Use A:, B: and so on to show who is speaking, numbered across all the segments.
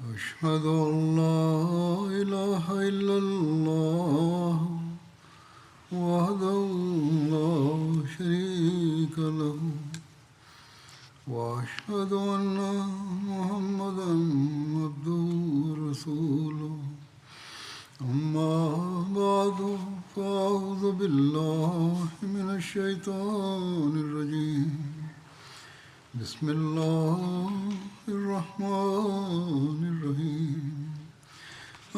A: أشهد أن لا إله إلا الله وحده لا شريك له وأشهد أن محمدا عبده ورسوله أما بعد فأعوذ بالله من الشيطان الرجيم بسم الله الرحمن الرحيم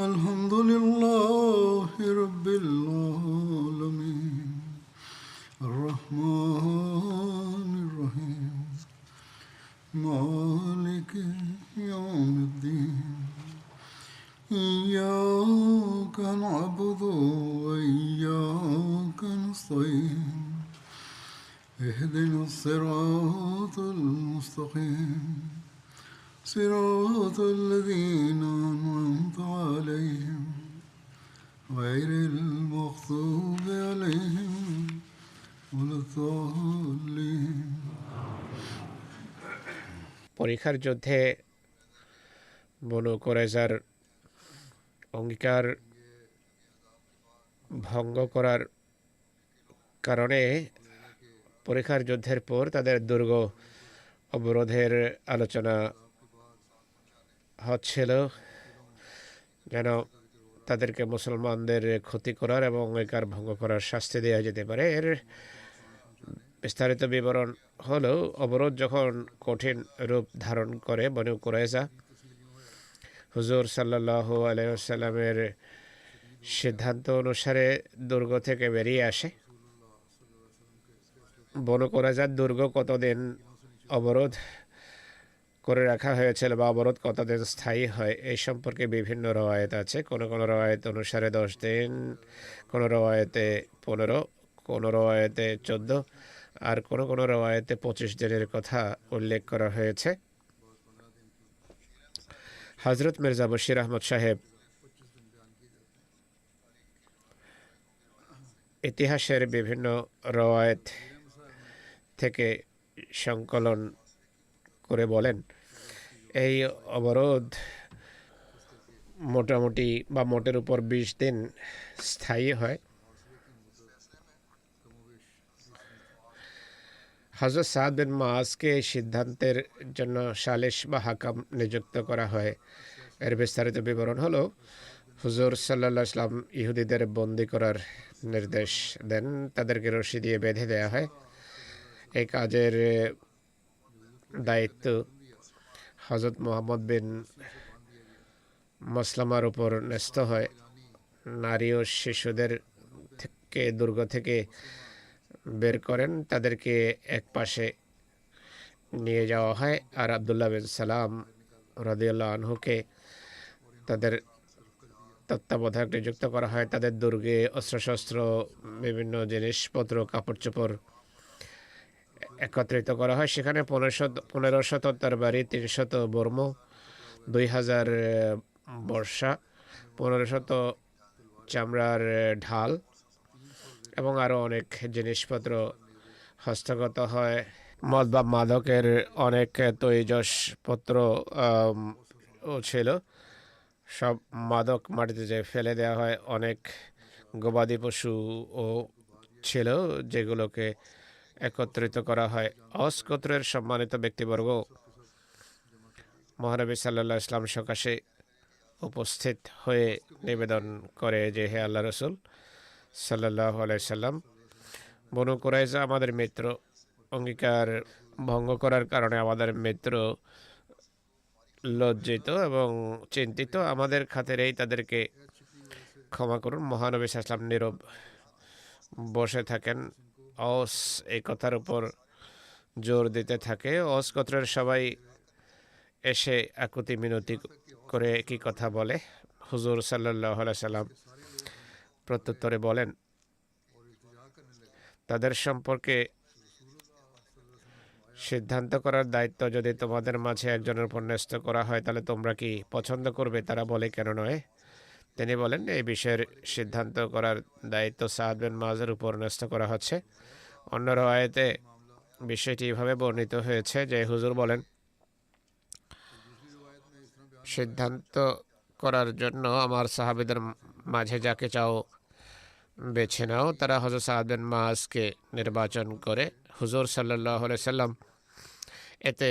A: الحمد لله رب العالمين الرحمن الرحيم مالك يوم الدين إياك نعبد وإياك نستعين اهدنا الصراط المستقيم صراط الذين أنعمت عليهم غير المغضوب عليهم ولا الضالين
B: পরীক্ষার যুদ্ধে বনু কুরাইজার অঙ্গীকার ভঙ্গ করার কারণে পরীক্ষার যুদ্ধের পর তাদের দুর্গ অবরোধের আলোচনা হচ্ছিল, যেন তাদেরকে মুসলমানদের ক্ষতি করার এবং অঙ্গীকার ভঙ্গ করার শাস্তি দেওয়া যেতে পারে। এর বিস্তারিত বিবরণ হলো, অবরোধ যখন কঠিন রূপ ধারণ করে বনু কুরাইজা হুজুর সাল্লাল্লাহু আলাইহি ওয়াসাল্লামের সিদ্ধান্ত অনুসারে দুর্গ থেকে বেরিয়ে আসে। বনু কুরাইজার দুর্গ কতদিন অবরোধ করে রাখা হয়েছিল বা অবরোধ কতদিন স্থায়ী হয় এই সম্পর্কে বিভিন্ন রওয়ায়েত আছে। কোনো কোনো রওয়ায়েত অনুসারে 10 দিন, কোনো রওয়ায়েতে 15, কোনো রওয়ায়েতে 14, আর কোনো কোনো রওয়ায়েতে 25 দিনের কথা উল্লেখ করা হয়েছে। হযরত মির্জা বশির আহমদ সাহেব ইতিহাসের বিভিন্ন রওয়ায়েত থেকে সংকলন করে বলেন, এই অবরোধ মোটামুটি বা মোটের উপর 20 দিন স্থায়ী হয়। হযরত সাদ বিন মুআজকে এই সিদ্ধান্তের জন্য সালিস বা হাকাম নিযুক্ত করা হয়। এর বিস্তারিত বিবরণ হলো, হুজুর সাল্লাল্লাহু আলাইহি ওয়াসাল্লাম ইহুদিদের বন্দী করার নির্দেশ দেন, তাদেরকে রশি দিয়ে বেঁধে দেওয়া হয়। এই কাজের দায়িত্ব হযরত মুহাম্মদ বিন মাসলামার উপর ন্যস্ত হয়। নারী ও শিশুদের থেকে দুর্গ থেকে বের করেন, তাদেরকে এক পাশে নিয়ে যাওয়া হয়, আর আব্দুল্লাহ বিন সালাম রাদিয়াল্লাহু আনহুকে তাদের তত্ত্বাবধায়ক নিযুক্ত করা হয়। তাদের দুর্গে অস্ত্রশস্ত্র, বিভিন্ন জিনিসপত্র, কাপড় চোপড় একত্রিত করা হয়। সেখানে 1500 তরবারি, 300 বর্ম, 2000 বর্ষা, 1500 চামড়ার ঢাল এবং আরও অনেক জিনিসপত্র হস্তগত হয়। মদ বা মাদকের অনেক তৈজসপত্র ও ছিল। সব মাদক মাটিতে যে ফেলে দেওয়া হয়। অনেক গবাদি পশুও ছিল যেগুলোকে একত্রিত করা হয়। অওস গোত্রের সম্মানিত ব্যক্তিবর্গ মহানবী সাল্লাল্লাহু আলাইহি ওয়াসাল্লাম সকাশে উপস্থিত হয়ে নিবেদন করে যে, হে আল্লাহ রাসূল সাল্লাল্লাহু আলাইহি ওয়াসাল্লাম, বনু কুরাইজা আমাদের মিত্র, অঙ্গীকার ভঙ্গ করার কারণে আমাদের মিত্র লজ্জিত এবং চিন্তিত। আমাদের খাতিরেই তাদেরকে ক্ষমা করুন। মহানবী সাল্লাল্লাহু আলাইহি ওয়াসাল্লাম নীরব বসে থাকেন। অওস এই কথার উপর জোর দিতে থাকে। অওস গোত্রের সবাই এসে আকুতি মিনতি করে একই কথা বলে। হুজুর সাল্লাল্লাহু আলাইহি ওয়াসাল্লাম প্রত্যুত্তরে বলেন, তাদের সম্পর্কে সিদ্ধান্ত করার দায়িত্ব যদি তোমাদের মাঝে একজনের উপর ন্যস্ত করা হয়, তাহলে তোমরা কি পছন্দ করবে? তারা বলে, কেন নয়? তিনি বলেন, এই বিষয়ের সিদ্ধান্ত করার দায়িত্ব সাদ বিন মুআজের উপর ন্যস্ত করা হচ্ছে। অন্য রওয়ায়েতে বিষয়টি এভাবে বর্ণিত হয়েছে যে, হুজুর বলেন, সিদ্ধান্ত করার জন্য আমার সাহাবীদের মাঝে যাকে চাও বেছে নাও। তারা হযরত সাদ বিন মুআজকে নির্বাচন করে। হুজুর সাল্লাল্লাহু আলাইহি সাল্লাম এতে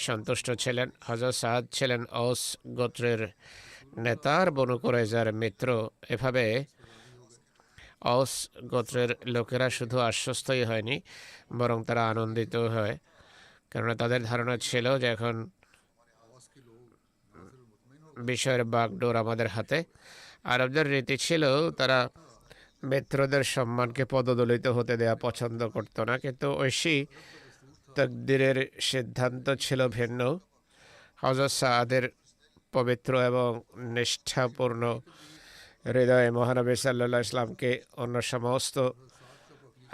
B: সন্তুষ্ট ছিলেন। হযরত সাদ ছিলেন ঔস গোত্রের নেতার বনু কুরাইজার মিত্র। এভাবে ঔস গোত্রের লোকেরা শুধু আশ্বস্তই হয়নি, বরং তারা আনন্দিত হয়, কেননা তাদের ধারণা ছিল যে এখন বিষয়ের বাগডোর আমাদের হাতে। আরবদের রীতি ছিল তারা মিত্রদের সম্মানকে পদদলিত হতে দেয়া পছন্দ করত না, কিন্তু ঐশী তাকদীরের সিদ্ধান্ত ছিল ভিন্ন। হযরত সাদের পবিত্র এবং নিষ্ঠাপূর্ণ হৃদয়ে মহানবী সাল্লাল্লাহু আলাইহি ইসলামকে অন্য সমস্ত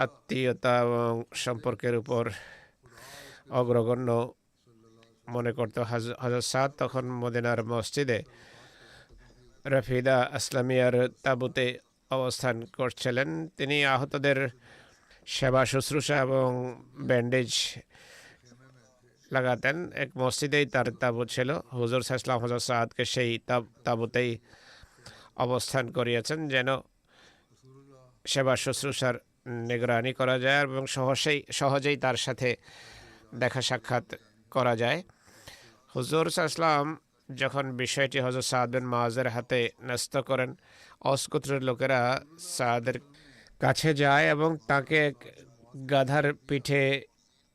B: আত্মীয়তা এবং সম্পর্কের উপর অগ্রগণ্য মনে করত। হযরত সাদ তখন মদিনার মসজিদে রাফিদা আসলামিয়ার তাঁবুতে অবস্থান করছিলেন। তিনি আহতদের সেবা শুশ্রূষা এবং ব্যান্ডেজ লাগাতেন। এক মসজিদেই তার তাঁবু ছিল। হুজুর সাল্লাল্লাহু আলাইহি ওয়াসাল্লাম হযরত সাদকে সেই তাঁবুতেই অবস্থান করিয়েছেন, যেন সেবা শুশ্রূষার নিগরানি করা যায় এবং সহজেই তার সাথে দেখা সাক্ষাৎ করা যায়। হুজুর সাল্লাল্লাহু আলাইহি ওয়াসাল্লাম যখন বিষয়টি হযরত সাদ বিন মুআজের হাতে ন্যস্ত করেন, ঔস গোত্রের লোকেরা সাদের কাছে যায় এবং তাকে গাধার পিঠে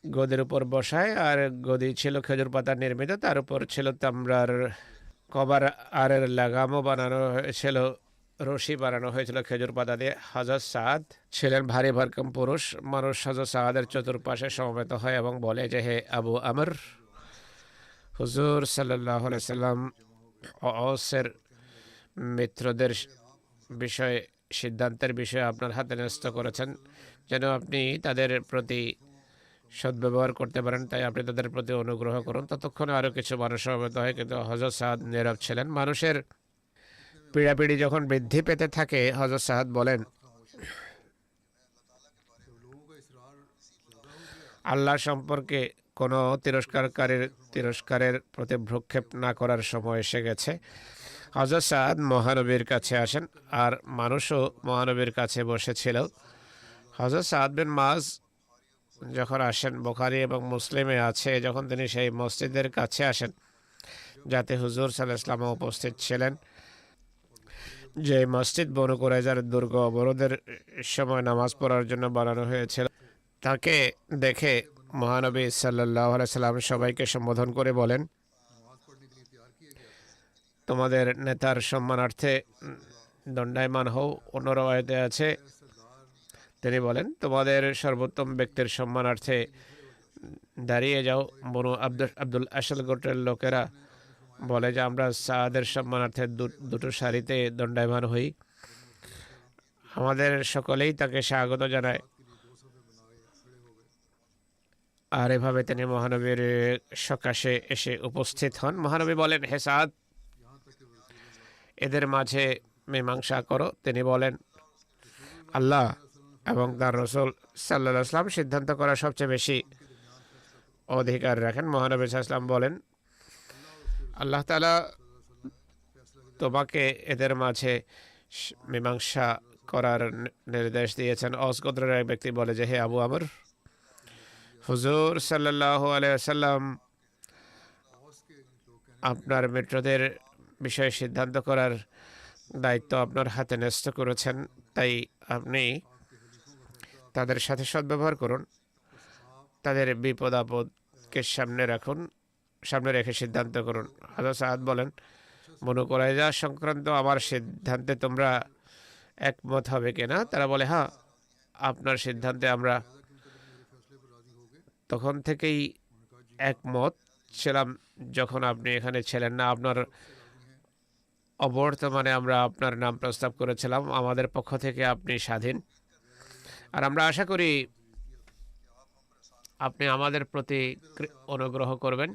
B: গদির উপর বসায়। আর গদি ছিল খেজুর পাতা নির্মিত, তার উপর ছিল তামরার কভার আর লাগামও বানানো হয়েছিল, রশি বানানো হয়েছিল খেজুর পাতা দিয়ে। হযরত সাদ ছিলেন ভারী ভরকম পুরুষ মানুষ। হযরত সাদের চতুর্পাশে সমবেত হয় এবং বলে যে, হে আবু আমর, হুজুর সাল্লাল্লাহু আলাইহি সাল্লাম ঔসের মিত্রদের বিষয়ে সিদ্ধান্তের বিষয়ে আপনার হাতে ন্যস্ত করেছেন, যেন আপনি তাদের প্রতি সদ্ব্যবহার করতে পারেন, তাই আপনি তাদের প্রতি অনুগ্রহ করুন। ততক্ষণে আরও কিছু মানুষ সমবেত হয়, কিন্তু হযরত সাদ নীরব ছিলেন। মানুষের পীড়াপিড়ি যখন বৃদ্ধি পেতে থাকে, হযরত সাদ বলেন, আল্লাহ সম্পর্কে কোনো তিরস্কারের প্রতি ভ্রুক্ষেপ না করার সময় এসে গেছে। হযরত সাদ মহানবীর কাছে আসেন, আর মানুষও মহানবীর কাছে বসেছিল। হযরত সাদ বিন মুআজ যখন আসেন, বুখারী এবং মুসলিমে আছে, যখন তিনি সেই মসজিদের কাছে আসেন যাতে হুজুর সাল্লাল্লাহু আলাইহি ওয়াসাল্লাম উপস্থিত ছিলেন, যে মসজিদ বনু কুরাইজার দুর্গ অবরোধের সময় নামাজ পড়ার জন্য বানানো হয়েছিল, তাকে দেখে মহানবী সাল্লাল্লাহু আলাইহি সাল্লাম সবাইকে সম্বোধন করে বলেন, তোমাদের নেতার সম্মানার্থে দণ্ডায়মান হও। অন্য রওয়ায়াতে আছে তিনি বলেন, তোমাদের সর্বোত্তম ব্যক্তির সম্মানার্থে দাঁড়িয়ে যাও। বনু আব্দুল আশাল গোত্রের লোকেরা বলে যে, আমরা সাদের সম্মানার্থে দুটো সারিতে দণ্ডায়মান হই। আমাদের সকলেই তাকে স্বাগত জানায়। আর এভাবে তিনি মহানবীর সকাশে এসে উপস্থিত হন। মহানবী বলেন, হে সাদ, এদের মাঝে মীমাংসা করো। তিনি বলেন, আল্লাহ এবং তার রাসূল সাল্লাল্লাহু আলাইহি ওয়াসাল্লাম সিদ্ধান্ত করার সবচেয়ে বেশি অধিকার রাখেন। মহানবী সাল্লাল্লাহু আলাইহি ওয়াসাল্লাম বলেন, আল্লাহ তাআলা তোমাকে এদের মাঝে মীমাংসা করার নির্দেশ দিয়েছেন। ঔস গোত্রের এক ব্যক্তি বলে যে, হে আবু আমর, হুজুর সাল্লাল্লাহু আলাইহি ওয়াসাল্লাম আপনার মিত্রদের বিষয়ে সিদ্ধান্ত করার দায়িত্ব আপনার হাতে ন্যস্ত করেছেন, তাই আপনি তাদের সাথে সদ্ব্যবহার করুন, তাদের বিপদ আপদকে সামনে রেখে সিদ্ধান্ত করুন। হযরত সাদ বলেন, বনু কুরাইজা সংক্রান্ত আমার সিদ্ধান্তে তোমরা একমত হবে কিনা? তারা বলে, হ্যাঁ, আপনার সিদ্ধান্তে আমরা তখন থেকেই একমত ছিলাম যখন আপনি এখানে ছিলেন না। আপনার অবর্তমানে আমরা আপনার নাম প্রস্তাব করেছিলাম। আমাদের পক্ষ থেকে আপনি স্বাধীন, আর আমরা আশা করি আপনি আমাদের প্রতি অনুগ্রহ করবেন।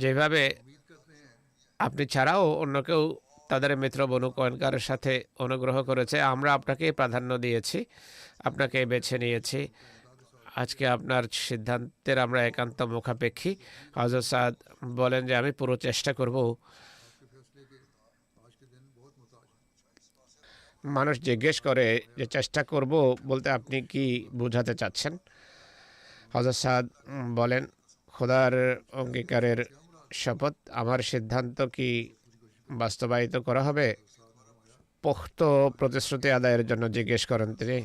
B: যেভাবে আপনি ছাড়াও অন্য কেউ তাদের মিত্র বনু কয়নকার সাথে অনুগ্রহ করেছে, আমরা আপনাকে প্রাধান্য দিয়েছি, আপনাকে বেছে নিয়েছি। আজকে আপনার সিদ্ধান্তের আমরা একান্ত মুখাপেক্ষী। হযরত সাদ বলেন যে আমি পুরো চেষ্টা করব। মানুষ জিজ্ঞেস করে যে চেষ্টা করব বলতে আপনি কি বোঝাতে চাচ্ছেন? হযরত সাদ বলেন, খোদার অঙ্গীকারের শপথ, আমার সিদ্ধান্ত কি বাস্তবায়িত করা হবে? পোক্ত প্রতিশ্রুতি আদায়ের জন্য জিজ্ঞেস করেন তিনি।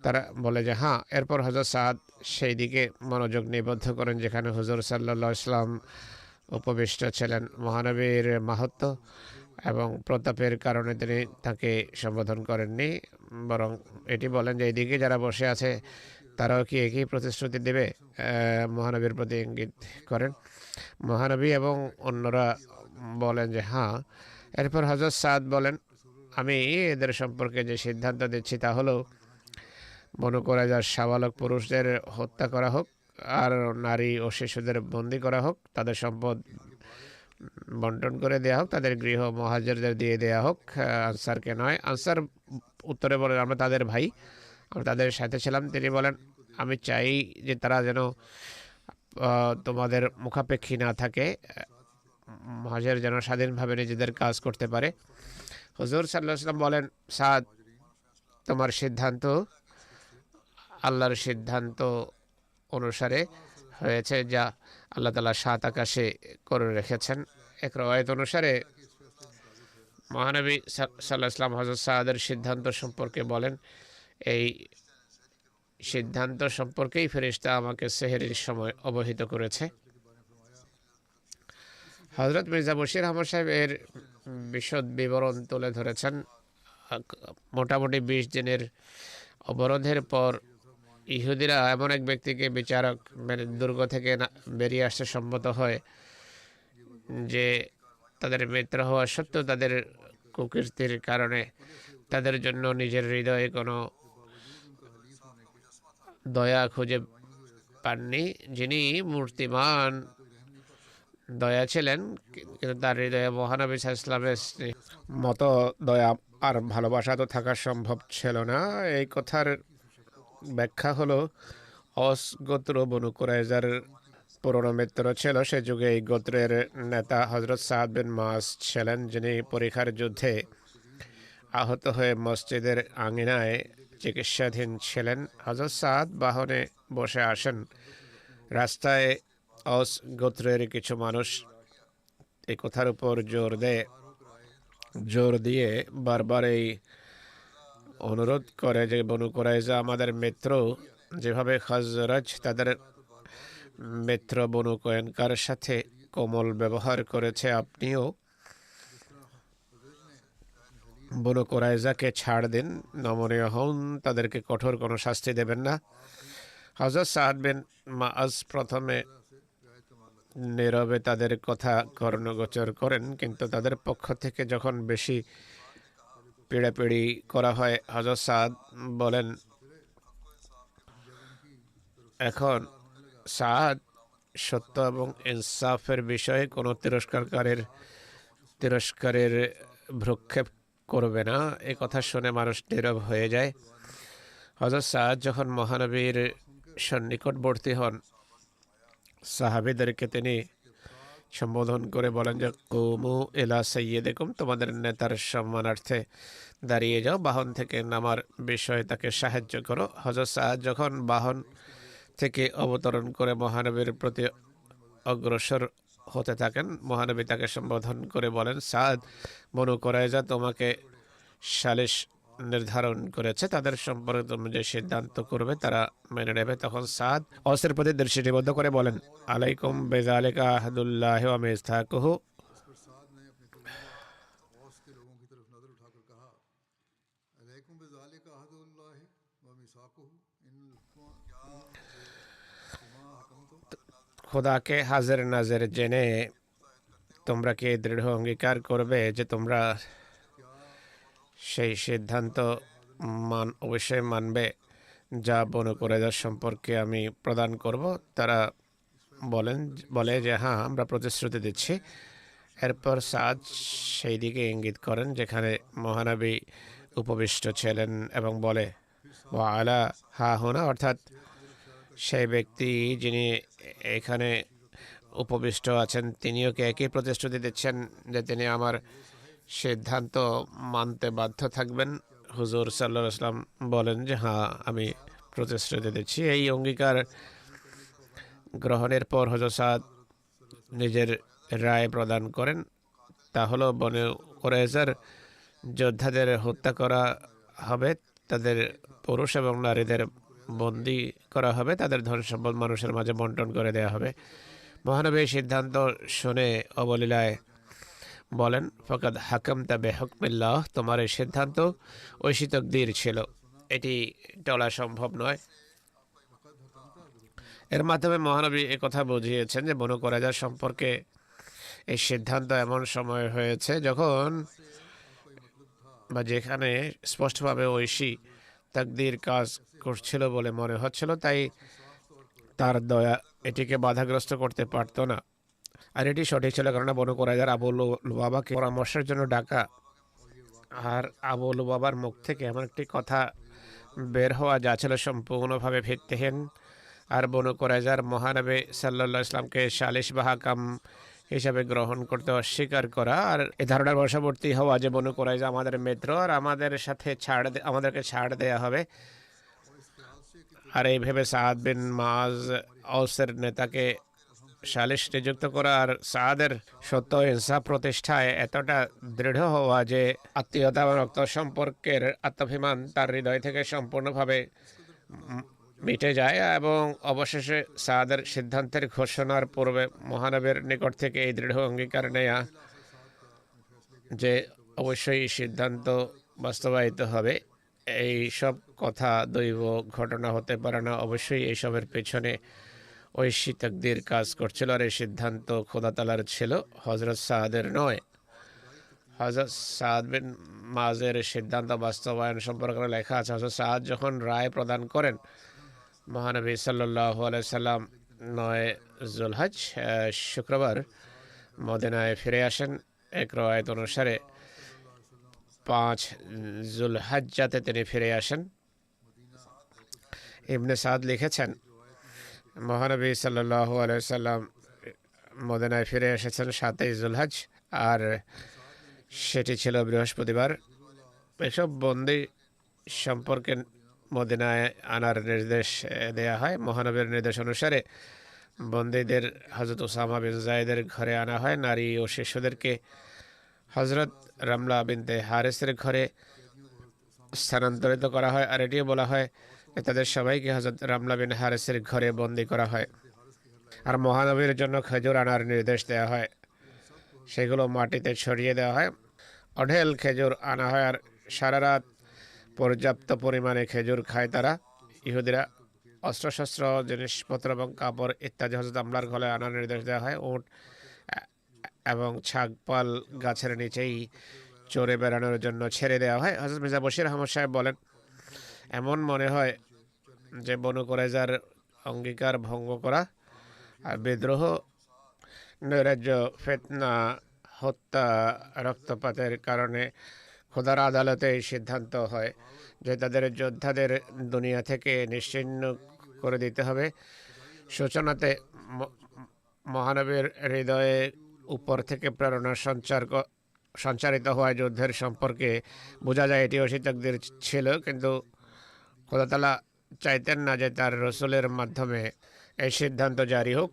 B: তারা বলে যে হ্যাঁ। এরপর হযরত সাদ সেই দিকে মনোযোগ নিবদ্ধ করেন যেখানে হুজুর সাল্লাল্লাহু আলাইহি ওয়াসাল্লাম উপবিষ্ট ছিলেন। মহানবীর মাহাত্ম্য এবং প্রতাপের কারণে তিনি তাকে সম্বোধন করেননি, বরং এটি বলেন যে এইদিকে যারা বসে আছে তারাও কি একই প্রতিশ্রুতি দেবে? মহানবীর প্রতি ইঙ্গিত করেন। মহানবী এবং অন্যরা বলেন যে হ্যাঁ। এরপর হযরত সাদ বলেন, আমি এদের সম্পর্কে যে সিদ্ধান্ত দিচ্ছি তা হলো বনু কুরাইজার সাবালক পুরুষদের হত্যা করা হোক, আর নারী ও শিশুদের বন্দী করা হোক, তাদের সম্পদ বন্টন করে দেওয়া হোক, তাদের গৃহ মুহাজিরদের দিয়ে দেওয়া হোক, আনসারকে নয়। আনসার উত্তরে বলেন, আমরা তাদের ভাই, আমরা তাদের সাথে ছিলাম। তিনি বলেন, আমি চাই যে তারা যেন তোমাদের মুখাপেক্ষী না থাকে, মুহাজির যেন স্বাধীনভাবে নিজেদের কাজ করতে পারে। হুজুর সাল্লাল্লাহু আলাইহি ওয়াসাল্লাম বলেন, সাদ, তোমার সিদ্ধান্ত আল্লাহর সিদ্ধান্ত অনুসারে হয়েছে, যা আল্লাহ তাআলা ৭ আকাশে করে রেখেছেন। এক রওয়ায়াত অনুসারে মহানবী সাল্লাল্লাহু আলাইহি ওয়াসাল্লাম হযরত সাদের সিদ্ধান্ত সম্পর্কে বলেন, এই সিদ্ধান্ত সম্পর্কেই ফেরেশতা আমাকে সেহরির সময় অবহিত করেছে। হযরত মির্জা বশির আহমদ সাহেব এর বিশদ বিবরণ তুলে ধরেছেন। মোটামুটি ২০ দিনের অবরোধের পর ইহুদিরা এমন এক ব্যক্তিকে বিচারক দুর্গ থেকে বেরিয়ে আসতে সম্মত হয় যে তাদের মিত্র হওয়া সত্ত্বেও তাদের কুকীর্তির কারণে তাদের জন্য নিজের হৃদয়ে কোনো দয়া খুঁজে পাননি। যিনি মূর্তিমান দয়া ছিলেন, কিন্তু তার হৃদয়ে মহানবী সাল্লাল্লাহু আলাইহি ওয়াসাল্লামের মতো দয়া আর ভালোবাসা তো থাকা সম্ভব ছিল না। এই কথার ব্যাখ্যা হলো, অস গোত্র বনু কুরাইজার পুরনো মিত্র ছিল। সে যুগে এই গোত্রের নেতা হযরত সাদ বিন মুআজ ছিলেন, যিনি পরীক্ষার যুদ্ধে আহত হয়ে মসজিদের আঙিনায় চিকিৎসাধীন ছিলেন। হযরত সাদ বাহনে বসে আসেন। রাস্তায় অস গোত্রের কিছু মানুষ এই কথার উপর জোর দিয়ে বারবার এই অনুরোধ করে যে বনু কুরাইজা আমাদের মিত্র, যেভাবে খাজরাজ তাদের মিত্র বনু কয়নকার সাথে কোমল ব্যবহার করেছে, আপনিও বনু কুরাইজাকে ছাড় দিন, নমনীয় হন, তাদেরকে কঠোর কোনো শাস্তি দেবেন না। হযরত সাদ বিন মুআজ প্রথমে নীরবে তাদের কথা কর্ণগোচর করেন, কিন্তু তাদের পক্ষ থেকে যখন বেশি পিড়াপিড়ি করা হয়, হযরত সাদ বলেন, এখন সাদ সত্য এবং ইনসাফের বিষয়ে কোনো তিরস্কারের ভ্রুক্ষেপ করবে না। এ কথা শুনে মানুষ নীরব হয়ে যায়। হযরত সাদ যখন মহানবীর সন্নিকটবর্তী হন, সাহাবীদেরকে তিনি সম্বোধন করে বলেন যে কুমু ইলা সাইয়্যিদিকুম, তোমাদের নেতার সম্মানার্থে দাঁড়িয়ে যাও, বাহন থেকে নামার বিষয়ে তাকে সাহায্য করো। হযরত সাদ যখন বাহন থেকে অবতরণ করে মহানবীর প্রতি অগ্রসর হতে থাকেন, মহানবী তাকে সম্বোধন করে বলেন, সাদ, বনু কুরাইজা তোমাকে সালিশ নির্ধারণ করেছে, তাদের সম্পর্কে তুমি যে সিদ্ধান্ত করবে তারা মেনে নেবে। তখন সাদ অসের প্রতি দৃষ্টি নিবদ্ধ করে বলেন, আলাইকুম বিযালিকা আহদুল্লাহি ওয়া মিসথাকুহু। খোদাকে হাজির নাজির জেনে তোমরা কি দৃঢ় অঙ্গীকার করবে যে তোমরা সেই সিদ্ধান্ত অবশ্যই মানবে যা বনু কুরাইজা সম্পর্কে আমি প্রদান করব? তারা বলে যে হ্যাঁ, আমরা প্রতিশ্রুতি দিচ্ছি। এরপর সাদ সেই দিকে ইঙ্গিত করেন যেখানে মহানবী উপবিষ্ট ছিলেন এবং বলে, ওয়া আলা হা হুনা, অর্থাৎ সেই ব্যক্তি যিনি এখানে উপবিষ্ট আছেন তিনিও কি একই প্রতিশ্রুতি দিচ্ছেন যে তিনি আমার সিদ্ধান্ত মানতে বাধ্য থাকবেন? হুজুর সাল্লাল্লাহু আলাইহি ওয়াসাল্লাম বলেন যে হ্যাঁ, আমি প্রতিশ্রুতি দিচ্ছি। এই অঙ্গীকার গ্রহণের পর হযরত সাদ নিজের রায় প্রদান করেন, তা হলো বনু কুরাইজার যোদ্ধাদের হত্যা করা হবে, তাদের পুরুষ এবং নারীদের বন্দী করা হবে, তাদের ধন সম্পদ মানুষের মাঝে বন্টন করে দেওয়া হবে। মহানবী এই সিদ্ধান্ত শুনে অবলীলায় বলেন, ফকাদ হাকামতা বিহুকমিল্লাহ, তোমার এই সিদ্ধান্ত ঐশী তাকদীর ছিল, এটি টলা সম্ভব নয়। এর মাধ্যমে মহানবী কথা বুঝিয়েছেন যে বনু কুরাইজা সম্পর্কে এই সিদ্ধান্ত এমন সময় হয়েছে যখন বা যেখানে স্পষ্টভাবে ঐশী তাকদীর কাজ করছিল বলে মনে হচ্ছিল, তাই তার দয়া এটিকে বাধাগ্রস্ত করতে পারত না। আর এটি সঠিক ছিল, কারণ বনু কুরাইজার আবু লুবাবাকে পরামর্শের জন্য ডাকা, আর আবু লুবাবার মুখ থেকে এমন একটি কথা বের হওয়া যা ছিল সম্পূর্ণভাবে ভিত্তিহীন। আর বনু কুরাইজার মহানবী সাল্লাল্লাহু আলাইহি ওয়াসাল্লামকে সালিশ বা হাকাম হিসাবে গ্রহণ করতে অস্বীকার করা, আর এ ধারণার বশবর্তী হওয়া যে বনু কুরাইজা আমাদের মিত্র আর আমাদের সাথে আমাদেরকে ছাড় দেয়া হবে। আর এই ভেবে সাদ বিন মাজ আওসের নেতাকে সালিশ নিযুক্ত করা আর সাদের সত্য ইনসাফ প্রতিষ্ঠায় এতটা দৃঢ় হওয়া যে আত্মীয়তা এবং রক্ত সম্পর্কের আত্মাভিমান তার হৃদয় থেকে সম্পূর্ণভাবে মিটে যায়, এবং অবশেষে সাদের সিদ্ধান্তের ঘোষণার পূর্বে মহানবীর নিকট থেকে এই দৃঢ় অঙ্গীকার নেয়া যে অবশ্যই সিদ্ধান্ত বাস্তবায়িত হবে। এই সব কথা দৈব ঘটনা হতে পারে না, অবশ্যই এইসবের পেছনে ঐশী তাকদীর কাজ করছিল, আর এই সিদ্ধান্ত খোদা তাআলার ছিল, হযরত সাদের নয়। হযরত সাদ বিন মাজের সিদ্ধান্ত বাস্তবায়ন সম্পর্কে লেখা আছে, হযরত সাদ যখন রায় প্রদান করেন, মহানবী সাল্লাল্লাহু আলাইহি সাল্লাম 9 যুলহজ শুক্রবার মদিনায় ফিরে আসেন। এক রওয়ায়াত অনুসারে 5 যুলহজ্জাতে তিনি ফিরে আসেন। ইবনে সাদ লিখেছেন, মহানবী সাল্লাল্লাহু আলাইহি সাল্লাম মদিনায় ফিরে এসেছেন 7 যুলহজ, আর সেটি ছিল বৃহস্পতিবার। এসব বন্দী সম্পর্কে মদিনায় আনার নির্দেশ দেয়া হয়। মহানবীর নির্দেশ অনুসারে বন্দীদের হযরত উসামা বিন যায়েদের ঘরে আনা হয়। নারী ও শিশুদেরকে হযরত রামলা বিনতে হারিসের ঘরে স্থানান্তরিত করা হয়, আর এটিও বলা হয় যে তাদের সবাইকে হযরত রামলা বিন হারিসের ঘরে বন্দী করা হয়। আর মহানবীর জন্য খেজুর আনার নির্দেশ দেওয়া হয়, সেগুলো মাটিতে ছড়িয়ে দেওয়া হয়। অঢেল খেজুর আনা হয়, আর সারা রাত পর্যাপ্ত পরিমাণে খেজুর খায় তারা। ইহুদিরা অস্ত্রশস্ত্র, জিনিসপত্র এবং কাপড় ইত্যাদি হযরত আমলার ঘরে আনার নির্দেশ দেওয়া হয়। উট এবং ছাগপাল গাছের নিচেই চড়ে বেড়ানোর জন্য ছেড়ে দেওয়া হয়। হযরত মির্জা বশির আহমদ সাহেব বলেন, এমন মনে হয় যে বনু কুরাইজার অঙ্গীকার ভঙ্গ করা আর বিদ্রোহ, নৈরাজ্য, ফিতনা, হত্যা, রক্তপাতের কারণে খোদার আদালতে এই সিদ্ধান্ত হয় যে তাদের যোদ্ধাদের দুনিয়া থেকে নিশ্চিহ্ন করে দিতে হবে। সূচনাতে মহানবীর হৃদয়ে উপর থেকে প্রেরণা সঞ্চারিত হওয়া যুদ্ধের সম্পর্কে বোঝা যায় এটি ঐশী তাকদীর ছিল, কিন্তু খোদা তাআলা চাইতেন না যে তার রসুলের মাধ্যমে এই সিদ্ধান্ত জারি হোক।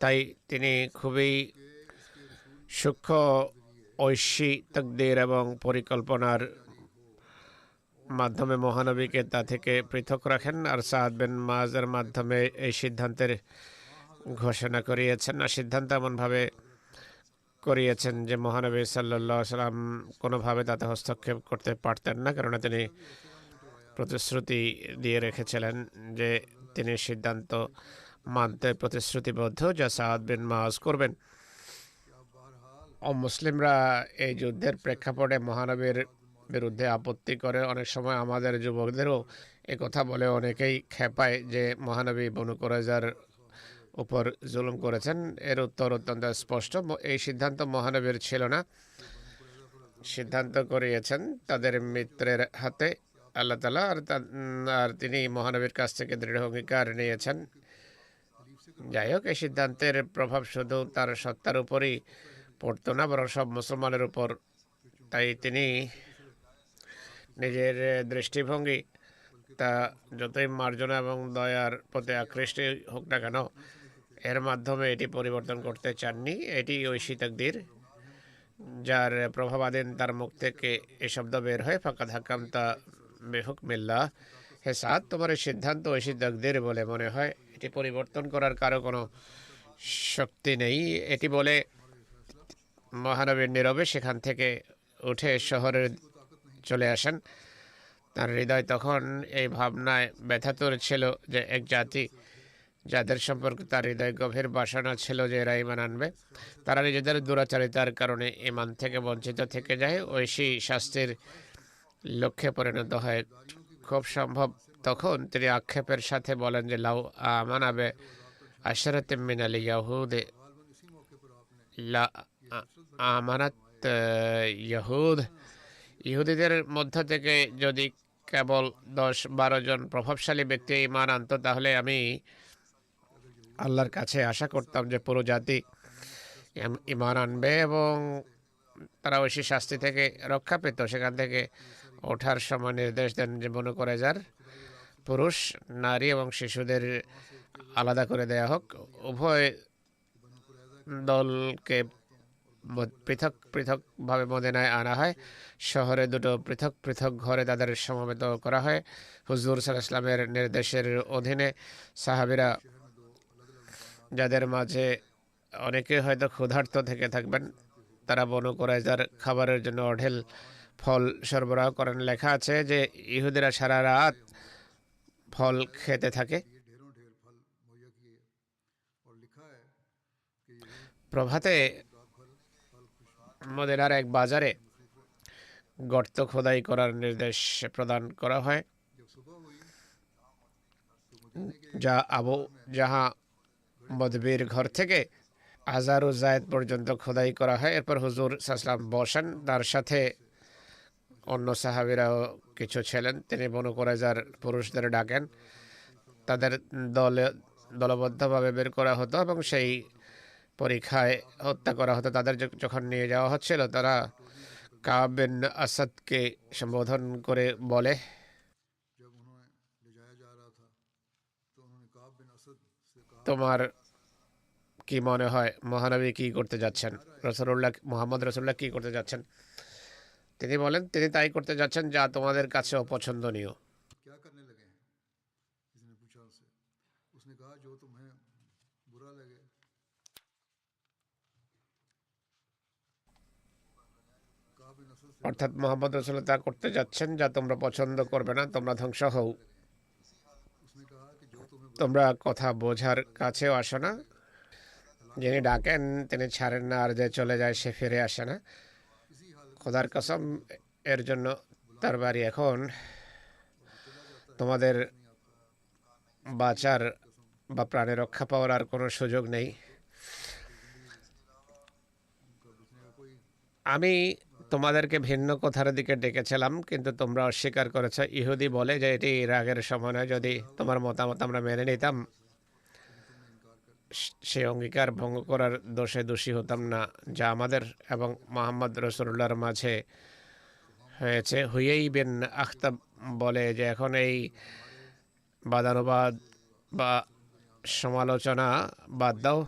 B: তাই তিনি খুবই সূক্ষ্ম ঐশী তাকদীর এবং পরিকল্পনার মাধ্যমে মহানবীকে তা থেকে পৃথক রাখেন, আর সাদ বিন মাজের মাধ্যমে এই সিদ্ধান্তের ঘোষণা করিয়েছেন। আর সিদ্ধান্ত এমনভাবে করিয়েছেন যে মহানবী সাল্লাল্লাহু আলাইহি সাল্লাম কোনোভাবে তাতে হস্তক্ষেপ করতে পারতেন না, কেননা তিনি প্রতিশ্রুতি দিয়ে রেখেছিলেন যে তিনি সিদ্ধান্ত মানতে প্রতিশ্রুতিবদ্ধ, যা সাদ বিন মাজ করবেন। মুসলিমরা এই যুদ্ধের প্রেক্ষাপটে মহানবীর বিরুদ্ধে আপত্তি করে। অনেক সময় আমাদের যুবকদেরও কথা বলে অনেকেই খেপায় যে মহানবী বনু কুরাইজার উপর জুলুম করেছেন। এর উত্তর অত্যন্ত স্পষ্ট, এই সিদ্ধান্ত মহানবীর ছিল না, সিদ্ধান্ত করিয়েছেন তাদের মিত্রের হাতে। আল্লাহ তাআলা আর তিনি মহানবীর কাছ থেকে দৃঢ় অঙ্গীকার নিয়েছেন। যাই হোক, এই সিদ্ধান্তের প্রভাব শুধু তার সত্তার উপরই পড়তো না, বরং সব মুসলমানের উপর। তাই তিনি নিজের দৃষ্টিভঙ্গি তা যতই মার্জনা এবং দয়ার প্রতি আকৃষ্ট হোক না কেন, এর মাধ্যমে এটি পরিবর্তন করতে চাননি। এটি ঐশী তাকদীর, যার প্রভাবাধীন তার মুখ থেকে এই শব্দ বের হয়, ফাকাদ হাকামতা বিহুকমিল্লাহ। হে সাদ, তোমার এই সিদ্ধান্ত ঐশী তাকদীর বলে মনে হয়, এটি পরিবর্তন করার কারো কোনো শক্তি নেই। এটি বলে মহানবীর নীরবে সেখান থেকে উঠে শহরে চলে আসেন। তার হৃদয় তখন এই ভাবনায় ব্যথাতুর ছিল যে এক জাতি যাদের সম্পর্কে তার হৃদয় গভীর বাসনা ছিল যে এরা ঈমান আনবে, তারা নিজেদের দুরাচারিতার কারণে ঈমান থেকে বঞ্চিত থেকে যায়, ঐশী শাস্তির লক্ষ্যে পরিণত হয়। খুব সম্ভব তখন তিনি আক্ষেপের সাথে বলেন যে লাউ আমানাবে আশরাত মিনাল ইয়াহুদ লা আমানাত ইয়াহুদ, ইহুদিদের মধ্য থেকে যদি কেবল 10-12 জন প্রভাবশালী ব্যক্তি ঈমান আনত, তাহলে আমি আল্লাহর কাছে আশা করতাম যে পুরো জাতি ঈমান আনবে এবং তারা ঐশী শাস্তি থেকে রক্ষা পেত। সেখান থেকে ওঠার সময় নির্দেশ দেন যে বনু কুরাইজার পুরুষ, নারী এবং শিশুদের আলাদা করে দেয়া হোক। উভয় দলকে পৃথক পৃথকভাবে মদিনায় আনা হয়। শহরে দুটো পৃথক পৃথক ঘরে তাদের সমবেত করা হয়। হুজুর সাল্লাল্লাহু আলাইহি ওয়াসাল্লামের নির্দেশের অধীনে সাহাবীরা, যাদের মাঝে অনেকে হয়তো ক্ষুধার্ত থেকে থাকবেন, তারা বনু কুরাইজার খাবারের জন্য অঢেল ফল সরবরাহ করেন। লেখা আছে যে ইহুদিরা সারা রাত ফল খেতে থাকে। প্রভাতে মদিনার এক বাজারে গর্ত খোদাই করার নির্দেশ প্রদান করা হয়, যা আবু জাহা মদবির ঘর থেকে আজারু জায়েদ পর্যন্ত খোদাই করা হয়। এরপর হুজুর সাল্লাল্লাহু আলাইহি ওয়াসাল্লাম বসেন, তার সাথে অন্য সাহাবীরাও কিছু ছিলেন। তিনি বনু কুরাইজার পুরুষদের ডাকেন, তাদের দলবদ্ধভাবে বের করা হতো এবং সেই পরীক্ষায় হত্যা করা হতো। তাদের যখন নিয়ে যাওয়া হচ্ছিল, তারা কাব বিন আসাদকে সম্বোধন করে বলে, তোমার কি মনে হয় মহানবী কি করতে যাচ্ছেন, মুহাম্মদ রাসূলুল্লাহ কি করতে যাচ্ছেন? তিনি বলেন, তিনি তাই করতে যাচ্ছেন যা তোমাদের কাছে অপছন্দনীয়। অর্থাৎ মুহাম্মদ রাসূলুল্লাহ তা করতে যাচ্ছেন যা তোমরা পছন্দ করবে না, তোমরা ধ্বংস হও। তোমরা কথা বোঝার কাছেও আসো না। যিনি ডাকেন তিনি ছাড়েন না, আর যে চলে যায় সে ফিরে আসে না। খোদার কসম, এর জন্য তার বাড়ি এখন তোমাদের বাঁচার বা প্রাণে রক্ষা পাওয়ার আর কোনো সুযোগ নেই। আমি তোমাদেরকে ভিন্ন কথার দিকে ডেকেছিলাম, কিন্তু তোমরা অস্বীকার করেছ। ইহুদি বলে যে এটি রাগের সময় নয়, যদি তোমার মতামত আমরা মেনে নিতাম, সে অঙ্গীকার ভঙ্গ করার দোষে দোষী হতাম না যা আমাদের এবং মুহাম্মদ রাসূলুল্লাহর মাঝে হয়েছে। হুয়াই বিন আখতাব বলে যে এখন এই বাদানুবাদ বা সমালোচনা বাদ দাও,